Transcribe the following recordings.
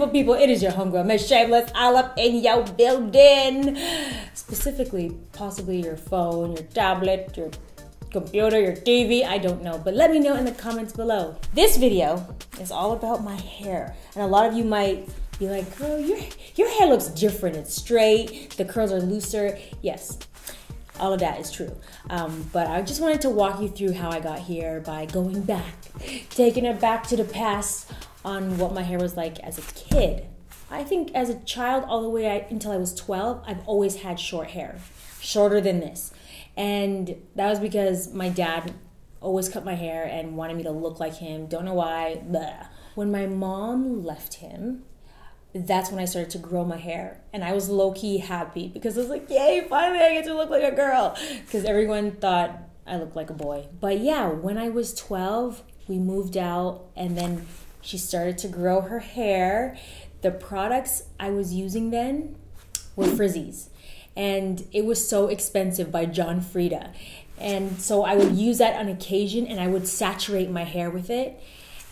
beautiful people, it is your homegirl, Miss Shameless, all up in your building. Specifically, possibly your phone, your tablet, your computer, your TV, I don't know. But let me know in the comments below. This video is all about my hair. And a lot of you might be like, girl, your hair looks different. It's straight, the curls are looser. Yes, all of that is true. But I just wanted to walk you through how I got here by going back, taking it back to the past on what my hair was like as a kid. I think as a child, all the way until I was 12, I've always had short hair, shorter than this. And that was because my dad always cut my hair and wanted me to look like him. Don't know why. Blah. When my mom left him, that's when I started to grow my hair. And I was low-key happy because I was like, yay, finally I get to look like a girl. Because everyone thought I looked like a boy. But yeah, when I was 12, we moved out and then she started to grow her hair. The products I was using then were Frizzies. And it was So Expensive by John Frieda. And so I would use that on occasion and I would saturate my hair with it.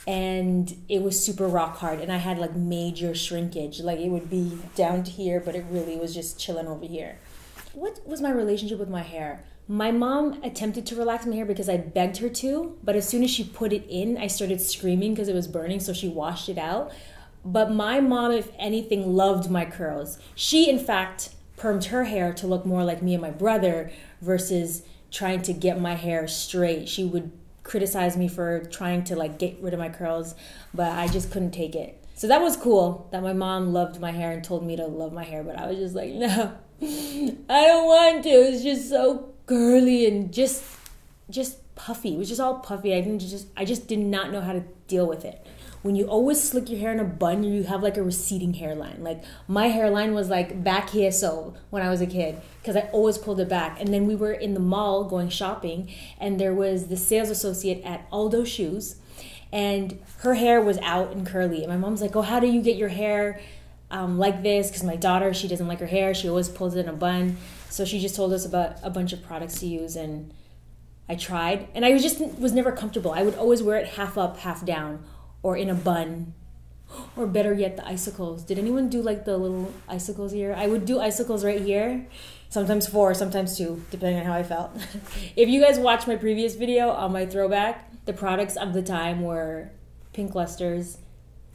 And it was super rock hard. And I had like major shrinkage. Like it would be down to here, but it really was just chilling over here. What was my relationship with my hair? My mom attempted to relax my hair because I begged her to. But as soon as she put it in, I started screaming because it was burning. So she washed it out. But my mom, if anything, loved my curls. She, in fact, permed her hair to look more like me and my brother versus trying to get my hair straight. She would criticize me for trying to like get rid of my curls, but I just couldn't take it. So that was cool that my mom loved my hair and told me to love my hair, but I was just like, no, I don't want to. It's just so curly and just puffy. It was just all puffy. I just did not know how to deal with it. When you always slick your hair in a bun, you have like a receding hairline. Like my hairline was like back here so when I was a kid because I always pulled it back. And then we were in the mall going shopping and there was the sales associate at Aldo Shoes and her hair was out and curly. And my mom's like, oh, how do you get your hair like this? Because my daughter, she doesn't like her hair. She always pulls it in a bun. So she just told us about a bunch of products to use and I tried. And I was never comfortable. I would always wear it half up, half down. Or in a bun, or better yet, the icicles. Did anyone do like the little icicles here? I would do icicles right here, sometimes 4, sometimes 2, depending on how I felt. If you guys watched my previous video on my throwback, the products of the time were Pink Lusters,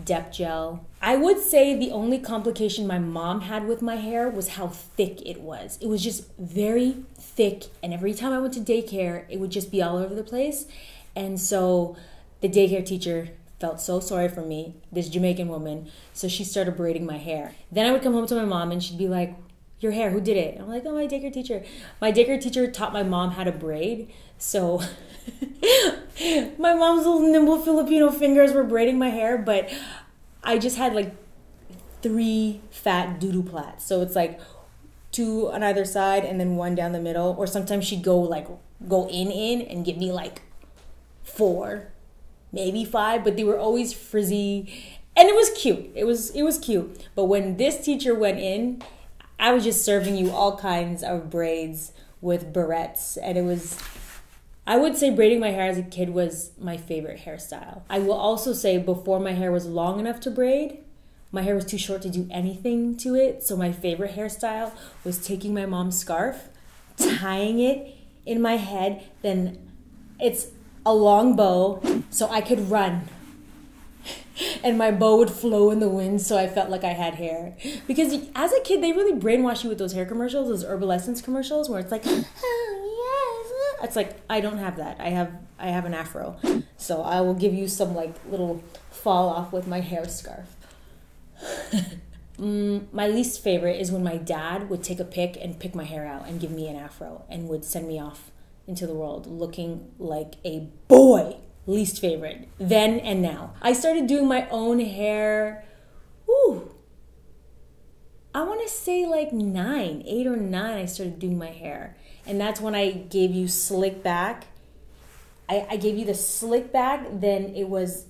Dep Gel. I would say the only complication my mom had with my hair was how thick it was. It was just very thick, and every time I went to daycare, it would just be all over the place. And so the daycare teacher felt so sorry for me, this Jamaican woman, so she started braiding my hair. Then I would come home to my mom and she'd be like, your hair, who did it? I'm like, oh, my daycare teacher. My daycare teacher taught my mom how to braid, so my mom's little nimble Filipino fingers were braiding my hair, but I just had like 3 fat doo-doo plaits, so it's like 2 on either side and then 1 down the middle, or sometimes she'd go in and give me like 4. Maybe 5, but they were always frizzy and it was cute. It was cute. But when this teacher went in, I was just serving you all kinds of braids with barrettes. And I would say braiding my hair as a kid was my favorite hairstyle. I will also say before my hair was long enough to braid, my hair was too short to do anything to it. So my favorite hairstyle was taking my mom's scarf, tying it in my head, then it's a long bow so I could run and my bow would flow in the wind so I felt like I had hair. Because as a kid, they really brainwash you with those hair commercials, those Herbal commercials where it's like, oh yes. It's like, I don't have that. I have an afro. So I will give you some like little fall off with my hair scarf. My least favorite is when my dad would take a pic and pick my hair out and give me an afro and would send me off into the world looking like a boy. Least favorite. Then and now. I started doing my own hair. I want to say like 8 or 9 I started doing my hair. And that's when I gave you slick back. I gave you the slick back, then it was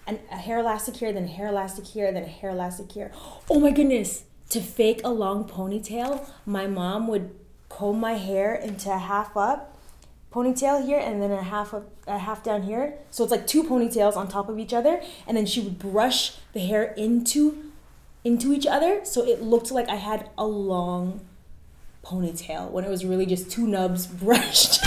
a hair elastic here, then a hair elastic here, then a hair elastic here. Oh my goodness. To fake a long ponytail, my mom would comb my hair into half up ponytail here and then a half down here. So it's like two ponytails on top of each other, and then she would brush the hair into each other, so it looked like I had a long ponytail when it was really just two nubs brushed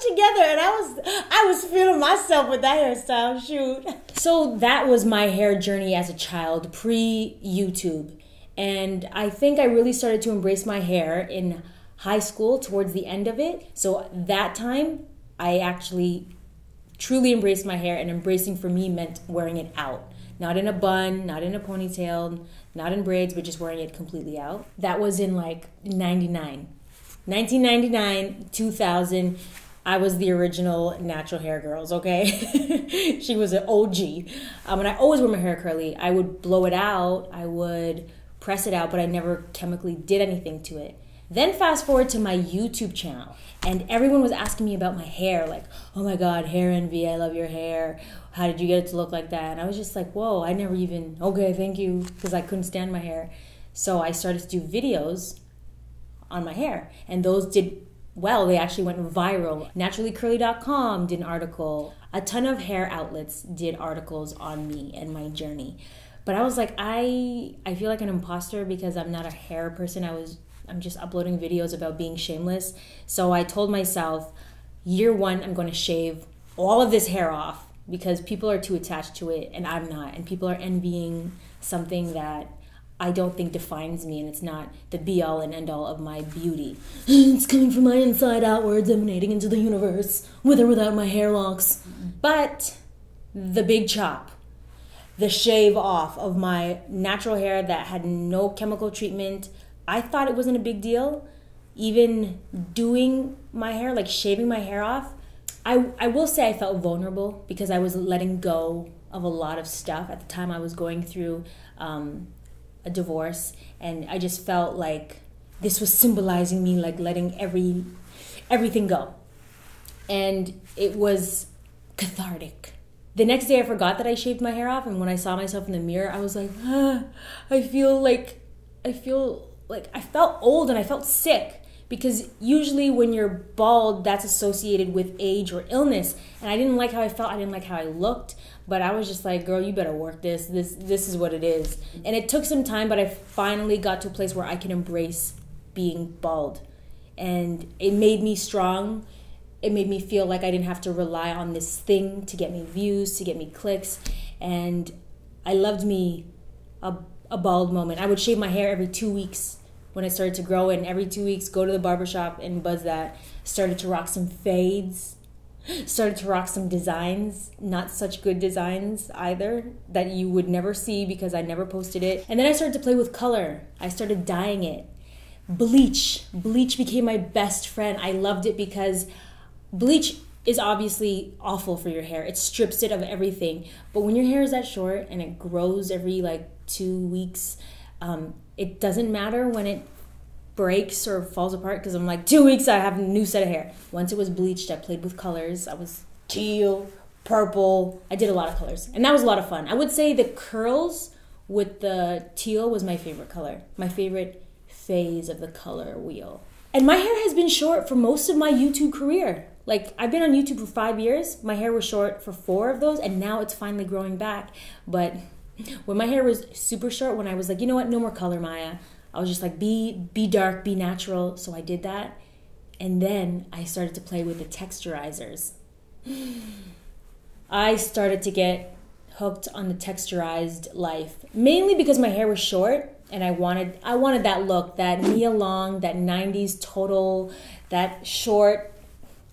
together. And I was feeling myself with that hairstyle, shoot. So that was my hair journey as a child, pre-YouTube. And I think I really started to embrace my hair in high school towards the end of it. So that time I actually truly embraced my hair, and embracing for me meant wearing it out. Not in a bun, not in a ponytail, not in braids, but just wearing it completely out. That was in like 1999, 2000. I was the original natural hair girls, okay? She was an OG. And I always wear my hair curly. I would blow it out, I would press it out, but I never chemically did anything to it. Then fast forward to my YouTube channel, and everyone was asking me about my hair, like, oh my God, hair envy, I love your hair. How did you get it to look like that? And I was just like, whoa, I never even, okay, thank you, because I couldn't stand my hair. So I started to do videos on my hair, and those did well. They actually went viral. Naturallycurly.com did an article. A ton of hair outlets did articles on me and my journey. But I was like, I feel like an imposter because I'm not a hair person. I'm just uploading videos about being shameless. So I told myself, year one, I'm going to shave all of this hair off because people are too attached to it and I'm not. And people are envying something that I don't think defines me, and it's not the be-all and end-all of my beauty. It's coming from my inside outwards, emanating into the universe, with or without my hair locks. But the big chop, the shave off of my natural hair that had no chemical treatment, I thought it wasn't a big deal. Even doing my hair, like shaving my hair off, I will say I felt vulnerable because I was letting go of a lot of stuff. At the time I was going through a divorce, and I just felt like this was symbolizing me like letting everything go. And it was cathartic. The next day I forgot that I shaved my hair off, and when I saw myself in the mirror, I was like, I felt old and I felt sick, because usually when you're bald, that's associated with age or illness. And I didn't like how I felt, I didn't like how I looked, but I was just like, girl, you better work this is what it is. And it took some time, but I finally got to a place where I can embrace being bald. And it made me strong. It made me feel like I didn't have to rely on this thing to get me views, to get me clicks. And I loved me a bald moment. I would shave my hair every 2 weeks when it started to grow, and every 2 weeks go to the barbershop and buzz that. Started to rock some fades, started to rock some designs, not such good designs either, that you would never see because I never posted it. And then I started to play with color. I started dyeing it. Bleach became my best friend. I loved it because bleach is obviously awful for your hair. It strips it of everything. But when your hair is that short and it grows every like 2 weeks, it doesn't matter when it breaks or falls apart, because I'm like, 2 weeks I have a new set of hair. Once it was bleached, I played with colors. I was teal, purple. I did a lot of colors, and that was a lot of fun. I would say the curls with the teal was my favorite color, my favorite phase of the color wheel. And my hair has been short for most of my YouTube career. Like, I've been on YouTube for 5 years. My hair was short for 4 of those, and now it's finally growing back. But when my hair was super short, when I was like, you know what, no more color, Maya. I was just like, be dark, be natural. So I did that. And then I started to play with the texturizers. I started to get hooked on the texturized life, mainly because my hair was short and I wanted that look, that Nia Long, that 90s total, that short.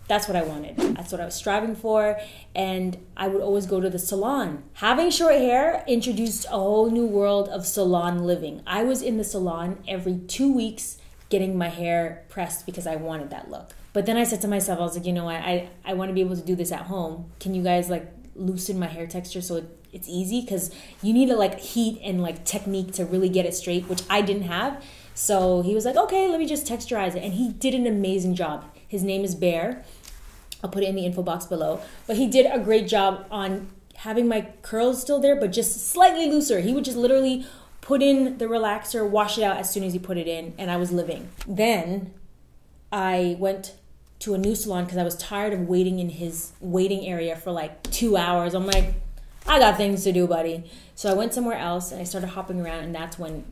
That's what I wanted. That's what I was striving for. And I would always go to the salon. Having short hair introduced a whole new world of salon living. I was in the salon every 2 weeks getting my hair pressed because I wanted that look. But then I said to myself, I was like, you know what? I want to be able to do this at home. Can you guys like loosen my hair texture so it's easy? Because you need to like heat and like technique to really get it straight, which I didn't have. So he was like, okay, let me just texturize it. And he did an amazing job. His name is Bear. I'll put it in the info box below. But he did a great job on having my curls still there, but just slightly looser. He would just literally put in the relaxer, wash it out as soon as he put it in, and I was living. Then I went to a new salon because I was tired of waiting in his waiting area for like 2 hours. I'm like, I got things to do, buddy. So I went somewhere else and I started hopping around, and that's when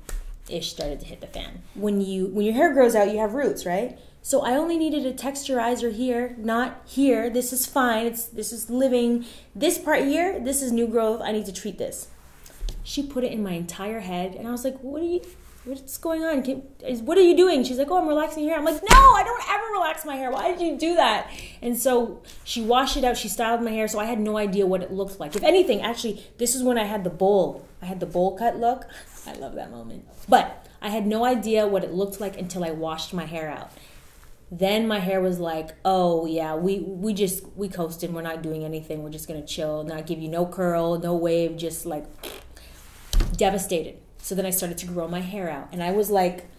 ish started to hit the fan. When your hair grows out, you have roots, right? So I only needed a texturizer here, not here. This is fine. This is living. This part here, this is new growth. I need to treat this. She put it in my entire head, and I was like, what's going on? What are you doing? She's like, oh, I'm relaxing your hair. I'm like, no, I don't ever relax my hair. Why did you do that? And so she washed it out. She styled my hair, so I had no idea what it looked like. If anything, actually, this is when I had the bowl. I had the bowl cut look. I love that moment. But I had no idea what it looked like until I washed my hair out. Then my hair was like, oh yeah, we coasted. We're not doing anything. We're just gonna chill, not give you no curl, no wave, just like devastated. So then I started to grow my hair out, and I was like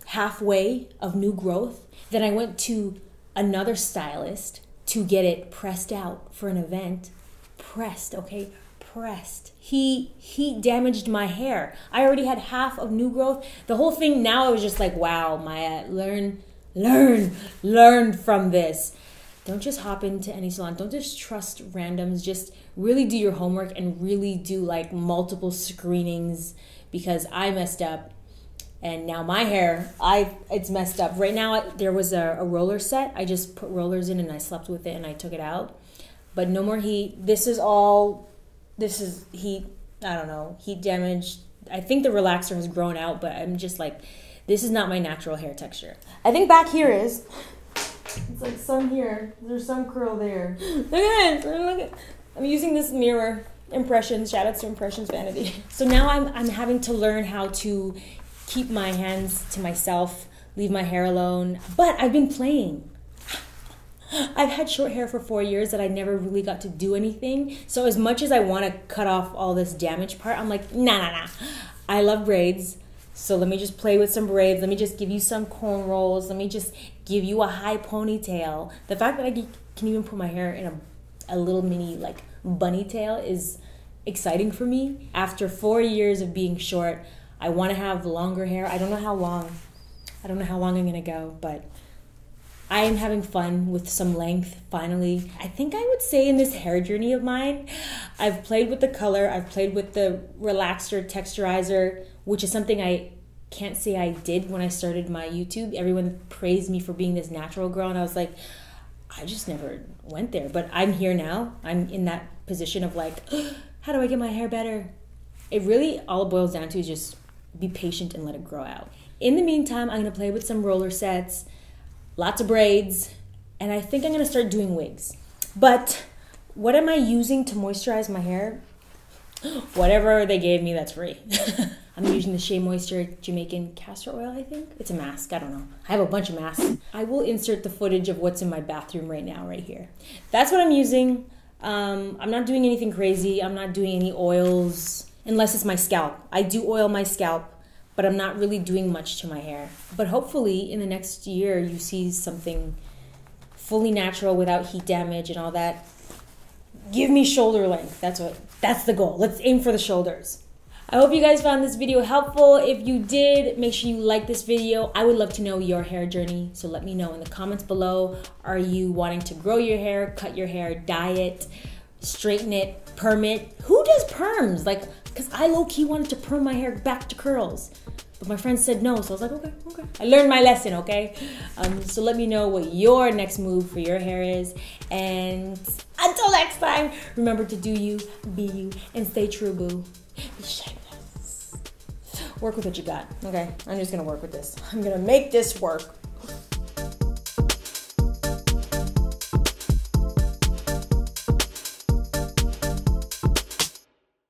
halfway of new growth. Then I went to another stylist to get it pressed out for an event. Pressed, okay? Pressed. He damaged my hair. I already had half of new growth. The whole thing, now I was just like, wow, Maya, learn from this. Don't just hop into any salon. Don't just trust randoms. Just really do your homework and really do like multiple screenings, because I messed up and now my hair, it's messed up. Right now there was a roller set. I just put rollers in and I slept with it and I took it out. But no more heat. This is heat, I don't know, heat damage. I think the relaxer has grown out, but I'm just like, this is not my natural hair texture. I think back here is. It's like some here. There's some curl there. Look at it. I'm using this mirror. Impressions. Shout out to Impressions Vanity. So now I'm having to learn how to keep my hands to myself, leave my hair alone. But I've been playing. I've had short hair for 4 years that I never really got to do anything. So as much as I want to cut off all this damaged part, I'm like, nah. I love braids. So let me just play with some braids. Let me just give you some cornrows. Let me just give you a high ponytail. The fact that I can even put my hair in a little mini like bunny tail is exciting for me. After 4 years of being short, I want to have longer hair. I don't know how long I'm gonna go, but I am having fun with some length finally. I think I would say in this hair journey of mine, I've played with the color, I've played with the relaxer, texturizer, which is something I can't say I did when I started my YouTube. Everyone praised me for being this natural girl, and I was like, I just never went there. But I'm here now. I'm in that position of like, how do I get my hair better? It really all it boils down to is just be patient and let it grow out. In the meantime, I'm gonna play with some roller sets, lots of braids, and I think I'm gonna start doing wigs. But what am I using to moisturize my hair? Whatever they gave me, that's free. I'm using the Shea Moisture Jamaican castor oil, I think. It's a mask, I don't know. I have a bunch of masks. I will insert the footage of what's in my bathroom right now, right here. That's what I'm using. I'm not doing anything crazy. I'm not doing any oils, unless it's my scalp. I do oil my scalp, but I'm not really doing much to my hair. But hopefully in the next year, you see something fully natural without heat damage and all that. Give me shoulder length. That's the goal. Let's aim for the shoulders. I hope you guys found this video helpful. If you did, make sure you like this video. I would love to know your hair journey, so let me know in the comments below. Are you wanting to grow your hair, cut your hair, dye it, straighten it, perm it? Who does perms? Like, because I low-key wanted to perm my hair back to curls, but my friends said no, so I was like, okay. I learned my lesson, okay? So let me know what your next move for your hair is. And until next time, remember to do you, be you, and stay true, boo. Be shameless. Work with what you got, okay? I'm just gonna work with this. I'm gonna make this work.